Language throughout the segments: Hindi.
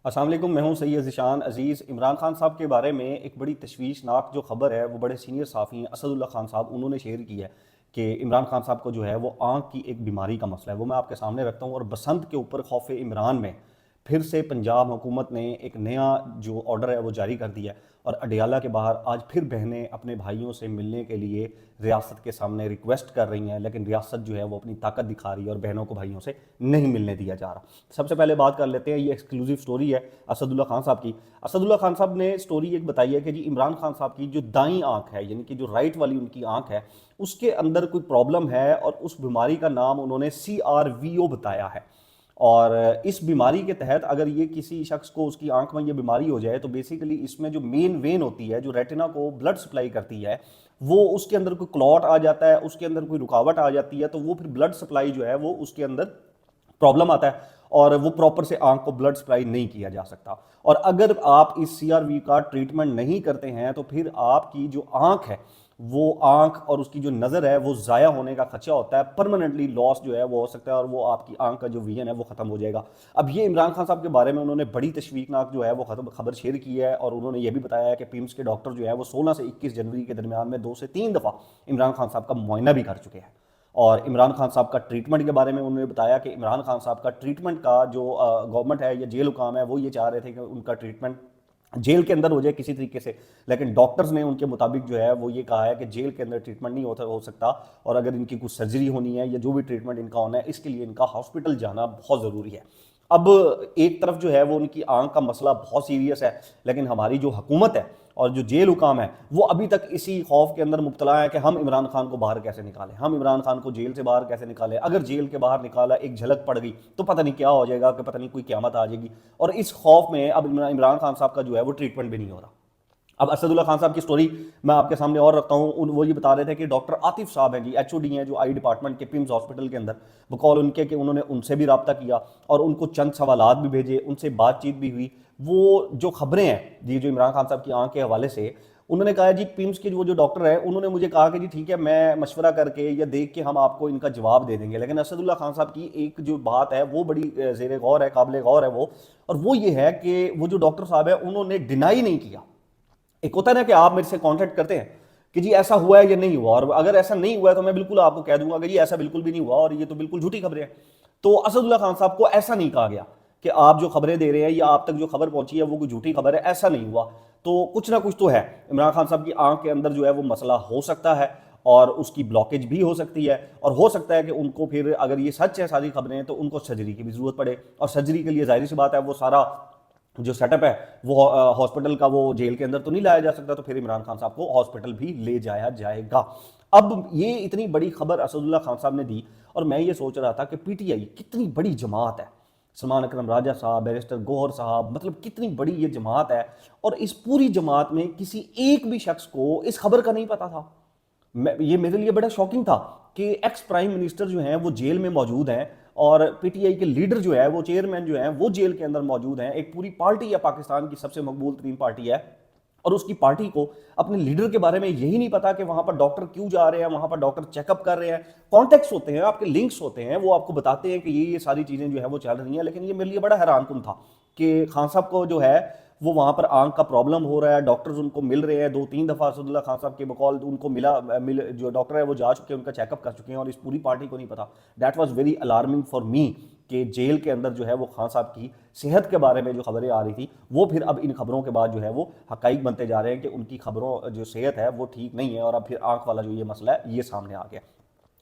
अस्सलाम वालेकुम, मैं हूं सैयद ज़ीशान अज़ीज़। इमरान खान साहब के बारे में एक बड़ी तशवीशनाक जो खबर है वो बड़े सीनियर साफ़ी हैं असदुल्ला खान साहब उन्होंने शेयर की है कि इमरान खान साहब को जो है वो आँख की एक बीमारी का मसला है। वो मैं आपके सामने रखता हूँ। और बसंत के ऊपर खौफ इमरान में फिर से पंजाब हुकूमत ने एक नया जो ऑर्डर है वो जारी कर दिया है और अडियाला के बाहर आज फिर बहनें अपने भाइयों से मिलने के लिए रियासत के सामने रिक्वेस्ट कर रही हैं, लेकिन रियासत जो है वो अपनी ताकत दिखा रही है और बहनों को भाइयों से नहीं मिलने दिया जा रहा। सबसे पहले बात कर लेते हैं, ये एक्सक्लूसिव स्टोरी है असदुल्ला खान साहब की। असदुल्ला खान साहब ने स्टोरी एक बताई है कि जी इमरान खान साहब की जो दाई आंख है, यानी कि जो राइट वाली उनकी आंख है, उसके अंदर कोई प्रॉब्लम है और उस बीमारी का नाम उन्होंने CRVO बताया है। और इस बीमारी के तहत अगर ये किसी शख्स को उसकी आंख में ये बीमारी हो जाए तो बेसिकली इसमें जो मेन वेन होती है जो रेटिना को ब्लड सप्लाई करती है, वो उसके अंदर कोई क्लॉट आ जाता है, उसके अंदर कोई रुकावट आ जाती है, तो वो फिर ब्लड सप्लाई जो है वो उसके अंदर प्रॉब्लम आता है और वो प्रॉपर से आंख को ब्लड सप्लाई नहीं किया जा सकता। और अगर आप इस CRV का ट्रीटमेंट नहीं करते हैं तो फिर आपकी जो आंख है वो आंख और उसकी जो नज़र है वो ज़ाया होने का खदशा होता है, परमानेंटली लॉस जो है वो हो सकता है और वो आपकी आंख का जो विजन है वो ख़त्म हो जाएगा। अब ये इमरान खान साहब के बारे में उन्होंने बड़ी तशवीकनाक जो है वो खबर शेयर की है और उन्होंने ये भी बताया है कि पिम्स के डॉक्टर जो है वो 16 से 21 जनवरी के दरमियान में 2 से 3 दफ़ा इमरान खान साहब का मुआयना भी कर चुके हैं। और इमरान खान साहब का ट्रीटमेंट के बारे में उन्होंने बताया कि इमरान खान साहब का ट्रीटमेंट का जो गवर्नमेंट है या जेल हुकाम है वो ये चाह रहे थे कि उनका ट्रीटमेंट जेल के अंदर हो जाए किसी तरीके से, लेकिन डॉक्टर्स ने उनके मुताबिक जो है वो ये कहा है कि जेल के अंदर ट्रीटमेंट नहीं हो सकता और अगर इनकी कुछ सर्जरी होनी है या जो भी ट्रीटमेंट इनका होना है इसके लिए इनका हॉस्पिटल जाना बहुत ज़रूरी है। अब एक तरफ जो है वो उनकी आंख का मसला बहुत सीरियस है, लेकिन हमारी जो हुकूमत है और जो जेल हुकाम है वो अभी तक इसी खौफ के अंदर मुब्तला है कि हम इमरान खान को बाहर कैसे निकालें, हम इमरान खान को जेल से बाहर कैसे निकालें। अगर जेल के बाहर निकाला, एक झलक पड़ गई तो पता नहीं क्या हो जाएगा, कि पता नहीं कोई क़यामत आ जाएगी। और इस खौफ में अब इमरान खान साहब का जो है वो ट्रीटमेंट भी नहीं हो रहा। अब असदुल्ला खान साहब की स्टोरी मैं आपके सामने और रखता हूँ। वो ये बता रहे थे कि डॉक्टर आतिफ साहब हैं जी, HOD हैं जो आई डिपार्टमेंट के पिम्स हॉस्पिटल के अंदर, बकौल उनके कि उन्होंने उनसे भी रब्ता किया और उनको चंद सवालात भी भेजे, उनसे बातचीत भी हुई। वो जो खबरें हैं जी जो इमरान खान साहब की आंख के हवाले से, उन्होंने कहा जी पिम्स के वो जो डॉक्टर है उन्होंने मुझे कहा कि जी ठीक है मैं मशवरा करके या देख के हम आपको इनका जवाब दे देंगे। लेकिन असदुल्ला खान साहब की एक जो बात है वो बड़ी ज़ेर गौर है, काबिल गौर है वो, और वो ये है कि वो जो डॉक्टर साहब है उन्होंने डिनाई नहीं किया। एक होता है ना कि आप मेरे से कांटेक्ट करते हैं कि जी ऐसा हुआ है या नहीं हुआ, और अगर ऐसा नहीं हुआ है तो मैं बिल्कुल आपको कह दूंगा कि जी ऐसा बिल्कुल भी नहीं हुआ और ये तो बिल्कुल झूठी खबरें हैं। तो असदुल्ला खान साहब को ऐसा नहीं कहा गया कि आप जो खबरें दे रहे हैं या आप तक जो खबर पहुंची है वो कोई झूठी खबर है, ऐसा नहीं हुआ। तो कुछ ना कुछ तो है, इमरान खान साहब की आंख के अंदर जो है वो मसला हो सकता है और उसकी ब्लॉकेज भी हो सकती है, और हो सकता है कि उनको फिर अगर ये सच है सारी खबरें तो उनको सर्जरी की भी जरूरत पड़े, और सर्जरी के लिए जाहिर सी बात है वो सारा जो सेटअप है वो हॉस्पिटल का वो जेल के अंदर तो नहीं लाया जा सकता, तो फिर इमरान खान साहब को हॉस्पिटल भी ले जाया जाएगा। अब ये इतनी बड़ी खबर असदुल्ला खान साहब ने दी और मैं ये सोच रहा था कि PTI कितनी बड़ी जमात है, सलमान अकरम राजा साहब, बैरिस्टर गौहर साहब, मतलब कितनी बड़ी ये जमात है, और इस पूरी जमात में किसी एक भी शख्स को इस खबर का नहीं पता था। ये मेरे लिए बड़ा शॉकिंग था कि एक्स प्राइम मिनिस्टर जो हैं वो जेल में मौजूद हैं और PTI के लीडर जो है वो चेयरमैन जो है वो जेल के अंदर मौजूद हैं। एक पूरी पार्टी है, पाकिस्तान की सबसे मकबूल तरीन पार्टी है, और उसकी पार्टी को अपने लीडर के बारे में यही नहीं पता कि वहां पर डॉक्टर क्यों जा रहे हैं, वहां पर डॉक्टर चेकअप कर रहे हैं। कॉन्टेक्ट्स होते हैं, आपके लिंक्स होते हैं, वो आपको बताते हैं कि ये सारी चीजें जो है वो चल रही हैं। लेकिन ये मेरे लिए बड़ा हैरानकुन था कि खान साहब को जो है वो वहां पर आंख का प्रॉब्लम हो रहा है, डॉक्टर्स उनको मिल रहे हैं, 2-3 दफा असदुल्ला खान साहब के बकौल उनको मिल जो डॉक्टर है वो जा चुके हैं, उनका चेकअप कर चुके हैं, और इस पूरी पार्टी को नहीं पता। That was very alarming for me कि जेल के अंदर जो है वो खान साहब की सेहत के बारे में जो खबरें आ रही थी वो फिर अब इन खबरों के बाद जो है वो हकाइक बनते जा रहे हैं कि उनकी खबरों जो सेहत है वो ठीक नहीं है, और अब फिर आंख वाला जो ये मसला है ये सामने आ गया।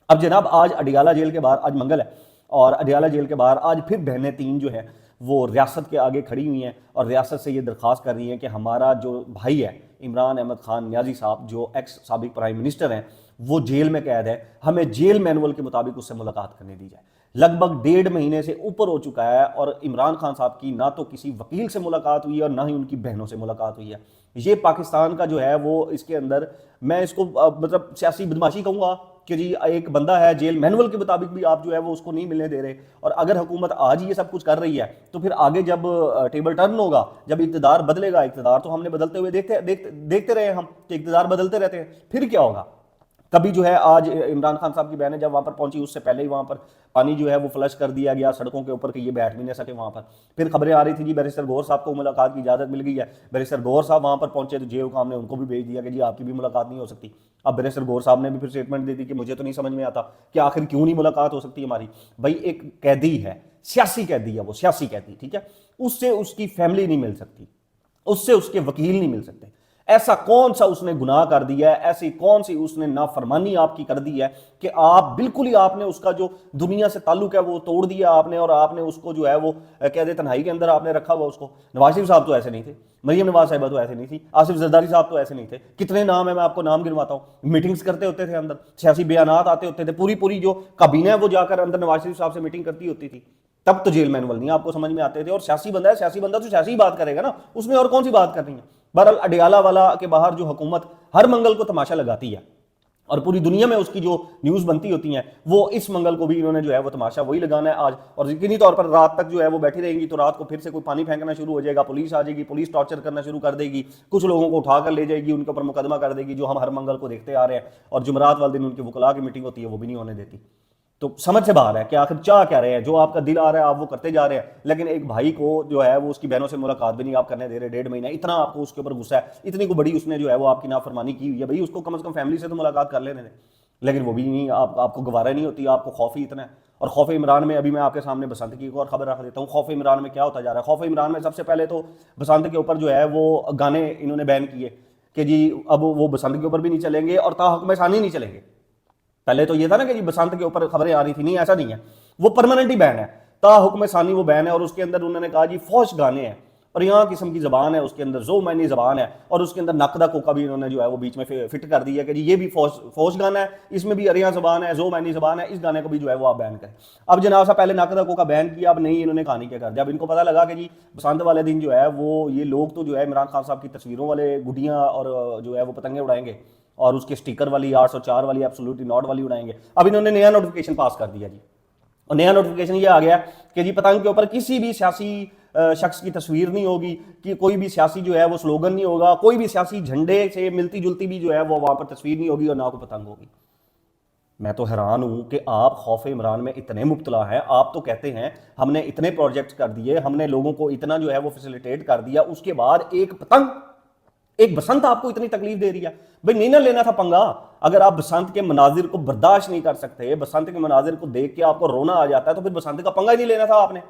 अब जनाब आज अडियाला जेल के बाहर, आज मंगल है, और अडियाला जेल के बाहर आज फिर बहनें 3 जो हैं वो रियासत के आगे खड़ी हुई हैं और रियासत से ये दरख्वास्त कर रही हैं कि हमारा जो भाई है इमरान अहमद खान नियाजी साहब जो एक्स साबिक प्राइम मिनिस्टर हैं वो जेल में कैद है, हमें जेल मैनुअल के मुताबिक उससे मुलाकात करने दी जाए। लगभग 1.5 महीने से ऊपर हो चुका है और इमरान खान साहब की ना तो किसी वकील से मुलाकात हुई है और ना ही उनकी बहनों से मुलाकात हुई है। ये पाकिस्तान का जो है वो इसके अंदर, मैं इसको मतलब सियासी बदमाशी कहूँगा कि जी एक बंदा है, जेल मैनुअल के मुताबिक भी आप जो है वो उसको नहीं मिलने दे रहे, और अगर हुकूमत आज ये सब कुछ कर रही है तो फिर आगे जब टेबल टर्न होगा, जब इक़्तिदार बदलेगा, इक़्तिदार तो हमने बदलते हुए देखते रहे हम कि इक़्तिदार बदलते रहते हैं, फिर क्या होगा? कभी जो है आज इमरान खान साहब की बहन जब वहाँ पर पहुंची उससे पहले ही वहाँ पर पानी जो है वो फ्लश कर दिया गया सड़कों के ऊपर कि ये बैठ भी नहीं सके वहाँ पर। फिर खबरें आ रही थी जी बैरिस्टर गौहर साहब को मुलाकात की इजाज़त मिल गई है, बैरिस्टर गौहर साहब वहाँ पर पहुंचे तो जेओ काम ने उनको भी भेज दिया कि जी आपकी भी मुलाकात नहीं हो सकती। अब बैरिस्टर गौहर साहब ने भी फिर स्टेटमेंट दे दी कि मुझे तो नहीं समझ में आता कि आखिर क्यों नहीं मुलाकात हो सकती हमारी। भाई एक कैदी है, सियासी कैदी है, वो सियासी कैदी, ठीक है, उससे उसकी फैमिली नहीं मिल सकती, उससे उसके वकील नहीं मिल सकते। ऐसा कौन सा उसने गुनाह कर दिया है, ऐसी कौन सी उसने नाफरमानी आपकी कर दी है कि आप बिल्कुल ही आपने उसका जो दुनिया से ताल्लुक है वो तोड़ दिया आपने, और आपने उसको जो है वो कह दे तन्हाई के अंदर आपने रखा हुआ उसको। नवाज शरीफ साहब तो ऐसे नहीं थे, मरियम नवाज साहिबा तो ऐसे नहीं थी, आसिफ जरदारी साहब तो ऐसे नहीं थे। कितने नाम है, मैं आपको नाम गिनवाता हूं। मीटिंग्स करते होते थे अंदर, सियासी बयानात आते होते थे, पूरी पूरी जो काबीना है वो जाकर अंदर नवाज शरीफ साहब से मीटिंग करती होती थी। तब तो जेल मैनुअल नहीं आपको समझ में आते थे। और सियासी बंदा है, सियासी बंदा तो सियासी ही बात करेगा ना, उसमें और कौन सी बात करनी है। बहरहाल अडियाला वाला के बाहर जो हुकूमत हर मंगल को तमाशा लगाती है और पूरी दुनिया में उसकी जो न्यूज़ बनती होती हैं, वो इस मंगल को भी इन्होंने जो है वो तमाशा वही लगाना है आज। और यकीनी तौर पर रात तक जो है वो बैठी रहेंगी तो रात को फिर से कोई पानी फेंकना शुरू हो जाएगा, पुलिस आ जाएगी, पुलिस टॉर्चर करना शुरू कर देगी, कुछ लोगों को उठाकर ले जाएगी, उनके ऊपर मुकदमा कर देगी, जो हम हर मंगल को देखते आ रहे हैं। और जुमरात वाले दिन उनकी वकला की मीटिंग होती है, वो भी नहीं होने देती। तो समझ से बाहर है कि आखिर चाह क्या रहे हैं। जो आपका दिल आ रहा है आप वो करते जा रहे हैं, लेकिन एक भाई को जो है वो उसकी बहनों से मुलाकात भी नहीं आप करने दे रहे 1.5 महीना। इतना आपको उसके ऊपर गुस्सा है, इतनी को बड़ी उसने जो है वो आपकी नाफरमानी की हुई है। भाई उसको कम से कम फैमिली से तो मुलाकात कर लेने दें, लेकिन वो भी नहीं, आपको गवारा नहीं होती, आपको खौफ ही इतना है। और खौफ इमरान में अभी मैं आपके सामने बसंत की एक और खबर रख देता हूँ। खौफ इमरान में क्या होता जा रहा है। खौफ इमरान में सबसे पहले तो बसंत के ऊपर जो है वो गाने इन्होंने बैन किए कि जी अब वो बसंत के ऊपर भी नहीं चलेंगे और ताहुक्म सानी नहीं चलेंगे। पहले तो ये था ना कि जी बसंत के ऊपर खबरें आ रही थी, नहीं ऐसा नहीं है, वो परमानेंट ही बैन है, ताहुक्म सानी वो बैन है। और उसके अंदर उन्होंने कहा जी फौश गाने हैं और यहाँ किस्म की जबान है, उसके अंदर जो मैनी जबान है, और उसके अंदर नकदा कोका भी इन्होंने जो है वो बीच में फिट कर दिया कि जी ये भी फौश गाना है, इसमें भी अरिया जबान है, जो मैनी जबान है, इस गाने को भी जो है वो आप बैन करें। अब जनाब सा पहले नकदा कोका बैन किया, अब नहीं, इन्होंने कहानी क्या कर दिया। अब इनको पता लगा कि जी बसंत वाले दिन जो है वो ये लोग तो जो है इमरान खान साहब की तस्वीरों वाले गुडियाँ और जो है वो पतंगे उड़ाएंगे और उसके स्टिकर वाली 804 वाली एब्सोल्युटली नॉट वाली उड़ाएंगे। अब इन्होंने नया नोटिफिकेशन पास कर दिया जी, और नया नोटिफिकेशन ये आ गया कि जी पतंग के ऊपर किसी भी सियासी शख्स की तस्वीर नहीं होगी, कि कोई भी सियासी जो है वो स्लोगन नहीं होगा, कोई भी सियासी झंडे से मिलती जुलती भी जो है वो वहां पर तस्वीर नहीं होगी और ना कोई पतंग होगी। मैं तो हैरान हूं कि आप खौफ इमरान में इतने मुब्तला हैं। आप तो कहते हैं हमने इतने प्रोजेक्ट्स कर दिए, हमने लोगों को इतना जो है वो फैसिलिटेट कर दिया, उसके बाद एक पतंग, एक बसंत आपको इतनी तकलीफ दे रही है। भाई नहीं ना लेना था पंगा। अगर आप बसंत के मनाजिर को बर्दाश्त नहीं कर सकते, बसंत के मनाजिर को देख के आपको रोना आ जाता है, तो फिर बसंत का पंगा ही नहीं लेना था आपने।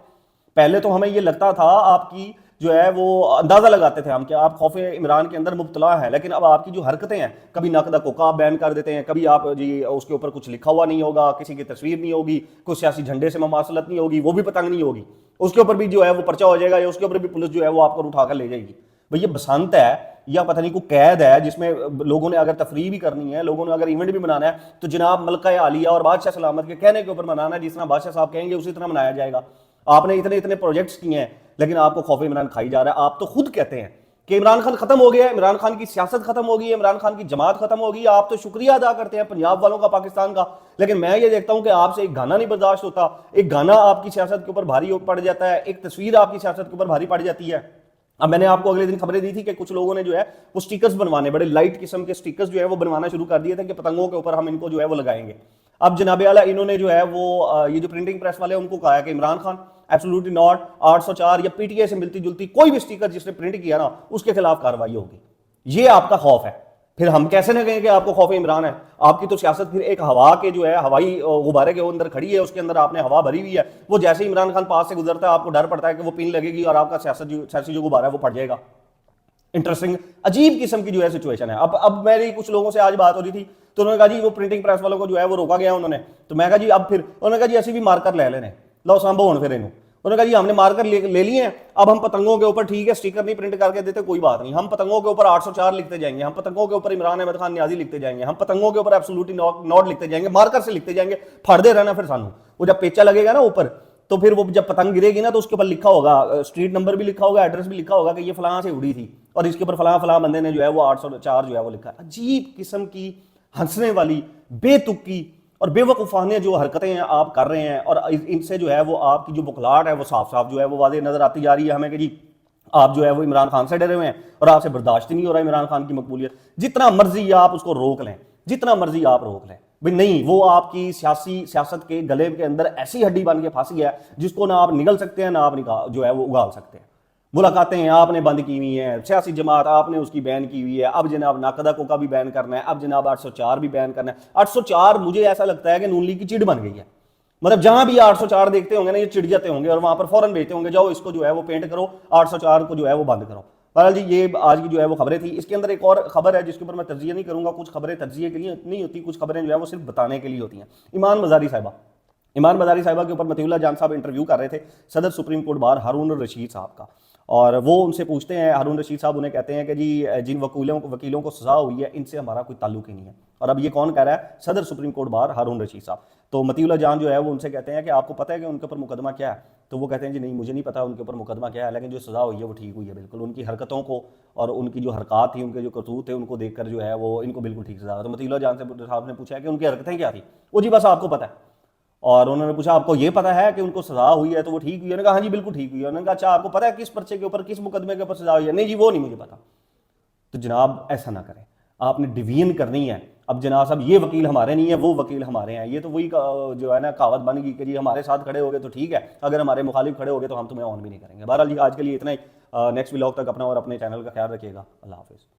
पहले तो हमें ये लगता था, आपकी जो है वो अंदाजा लगाते थे हम कि आप खौफ इमरान के अंदर मुब्तला है, लेकिन अब आपकी जो हरकतें हैं, कभी नकदा कोका आप बैन कर देते हैं, कभी आप जी उसके ऊपर कुछ लिखा हुआ नहीं होगा, किसी की तस्वीर नहीं होगी, कोई सियासी झंडे से ममासलत नहीं होगी, वो भी पतंग नहीं होगी, उसके ऊपर भी जो है वो पर्चा हो जाएगा, या उसके ऊपर भी पुलिस जो है वो आपको उठाकर ले जाएगी। भाई ये बसंत है या पता नहीं कोई कैद है जिसमें लोगों ने अगर तफरीह भी करनी है, लोगों ने अगर इवेंट भी मनाना है, तो जनाब मलका आलिया और बादशाह सलामत के कहने के ऊपर मनाना है, जिस तरह बादशाह साहब कहेंगे उसी तरह मनाया जाएगा। आपने इतने इतने प्रोजेक्ट्स किए हैं, लेकिन आपको खौफ इमरान खाई जा रहा है। आप तो खुद कहते हैं कि इमरान खान खत्म हो गया है, इमरान खान की सियासत खत्म हो गई है, इमरान खान की जमात खत्म हो गई है। आप तो शुक्रिया अदा करते हैं पंजाब वालों का, पाकिस्तान का, लेकिन मैं ये देखता हूं कि आपसे एक गाना नहीं बर्दाश्त होता। एक गाना आपकी सियासत के ऊपर भारी पड़ जाता है, एक तस्वीर आपकी सियासत के ऊपर भारी पड़ जाती है। अब मैंने आपको अगले दिन खबरें दी थी कि कुछ लोगों ने जो है वो स्टिकर्स बनवाने, बड़े लाइट किस्म के स्टिकर्स जो है वो बनवाना शुरू कर दिए थे कि पतंगों के ऊपर हम इनको जो है वो लगाएंगे। अब जनाबे आला इन्होंने जो है वो ये जो प्रिंटिंग प्रेस वाले उनको कहा है कि इमरान खान एब्सोल्युटली नॉट, 804 या पीटीआई से मिलती जुलती कोई भी स्टिकर जिसने प्रिंट किया ना उसके खिलाफ कार्रवाई होगी। ये आपका खौफ है। फिर हम कैसे ना कहें कि आपको खौफ इमरान है। आपकी तो सियासत फिर एक हवा के जो है हवाई गुब्बारे के अंदर खड़ी है, उसके अंदर आपने हवा भरी हुई है, वो जैसे इमरान खान पास से गुजरता है आपको डर पड़ता है कि वो पिन लगेगी और आपका सियासी जो गुब्बारा है वो फट जाएगा। इंटरेस्टिंग अजीब किस्म की जो है सिचुएशन है। अब मेरी कुछ लोगों से आज बात हो रही थी तो उन्होंने कहा जी वो प्रिंटिंग प्रेस वालों को जो है वो रोका गया उन्होंने। तो मैं कहा जी अब फिर उन्होंने कहा जी ऐसी भी मार्कर ले लेने, लो सांभो होने फिर इन्हों। उन्होंने कहा जी हमने मार्कर ले लिए हैं, अब हम पतंगों के ऊपर ठीक है स्टिकर नहीं प्रिंट करके देते कोई बात नहीं, हम पतंगों के ऊपर 804 लिखते जाएंगे, हम पतंगों के ऊपर इमरान अहमद खान नियाजी लिखते जाएंगे, हम पतंगों के ऊपर एब्सोल्युटली नॉट लिखते जाएंगे, मार्कर से लिखते जाएंगे, फाड़ते रहना। फिर सानू वो जब पेचा लगेगा ना ऊपर, तो फिर वो जब पतंग गिरेगी ना तो उसके ऊपर लिखा होगा, स्ट्रीट नंबर भी लिखा होगा, एड्रेस भी लिखा होगा कि ये फलां से उड़ी थी और इसके ऊपर फलां फलां बंदे ने जो है वो 804 जो है वो लिखा है। अजीब किस्म की हंसने वाली बेतुकी और बेवकूफ़ाने जो हरकतें हैं आप कर रहे हैं, और इनसे जो है वो आपकी जो बुखलाहट है वो साफ साफ जो है वो वाज़ेह नजर आती जा रही है हमें कि जी आप जो है वो इमरान खान से डरे हुए हैं और आपसे बर्दाश्त नहीं हो रहा इमरान खान की मकबूलियत। जितना मर्जी आप उसको रोक लें, जितना मर्जी आप रोक लें भाई, नहीं, वो आपकी सियासत के गले के अंदर ऐसी हड्डी बन के फंस गया जिसको ना आप निगल सकते हैं, ना आप जो है वो उगाल सकते हैं। मुलाकातें आपने बंद की हुई हैं, सियासी जमात आपने उसकी बैन की हुई है, अब जनाब नाकदा को का भी बैन करना है, अब जनाब 804 भी बैन करना है। 804 मुझे ऐसा लगता है कि नून लीग की चिड़ बन गई है। मतलब जहां भी 804 देखते होंगे ना, ये चिढ़ जाते होंगे और वहां पर फौरन भेजते होंगे, जाओ इसको जो है वो पेंट करो, 804 को जो है वो बंद करो। बहरहाल जी, ये आज की जो है वो खबरें थी। इसके अंदर एक और खबर है जिसके ऊपर मैं तज्जिया नहीं करूंगा। कुछ खबरें तज्जिए के लिए नहीं होती, कुछ खबरें जो है वो सिर्फ बताने के लिए होती हैं। ईमान मजारी साहिबा के ऊपर मतीउल्लाह जान साहब इंटरव्यू कर रहे थे सदर सुप्रीम कोर्ट बार हारून रशीद साहब का, और वो उनसे पूछते हैं, हारून रशीद साहब उन्हें कहते हैं कि जी जिन वकीलों को सजा हुई है इनसे हमारा कोई ताल्लुक ही नहीं है। और अब ये कौन कह रहा है? सदर सुप्रीम कोर्ट बार हारून रशीद साहब। तो मतीउल्लाह जान जो है वो उनसे कहते हैं कि आपको पता है कि उनके ऊपर मुकदमा क्या है? तो वो कहते हैं जी नहीं, मुझे नहीं पता उनके ऊपर मुकदमा क्या है, लेकिन जो सजा हुई है वो ठीक हुई है बिल्कुल। उनकी हरकतों को और उनकी जो हरकत थी, उनके जो करतूत थे, उनको देखकर जो है वो इनको बिल्कुल ठीक सजा। तो मतीउल्लाह जान से साहब ने पूछा कि उनकी हरकतें क्या थी? वो जी बस आपको पता है। और उन्होंने पूछा आपको ये पता है कि उनको सजा हुई है तो वो ठीक हुई है? उन्होंने कहा हाँ जी बिल्कुल ठीक हुई है। उन्होंने कहा अच्छा आपको पता है किस पर्चे के ऊपर, किस मुकदमे के ऊपर सजा हुई है? नहीं जी वो नहीं मुझे पता। तो जनाब ऐसा ना करें, आपने डिवीजन करनी है। अब जनाब साहब ये वकील हमारे नहीं है, वो वकील हमारे हैं, ये तो वही जो है ना कहावत बन गई कि जी हमारे साथ खड़े हो गए तो ठीक है, अगर हमारे मुखालिफ खड़े हो गए तो हम तुम्हें ऑन भी नहीं करेंगे। बहरहाल जी आज के लिए इतना ही। नेक्स्ट व्लॉग तक अपना और अपने चैनल का ख्याल रखिएगा। अल्लाह हाफिज़।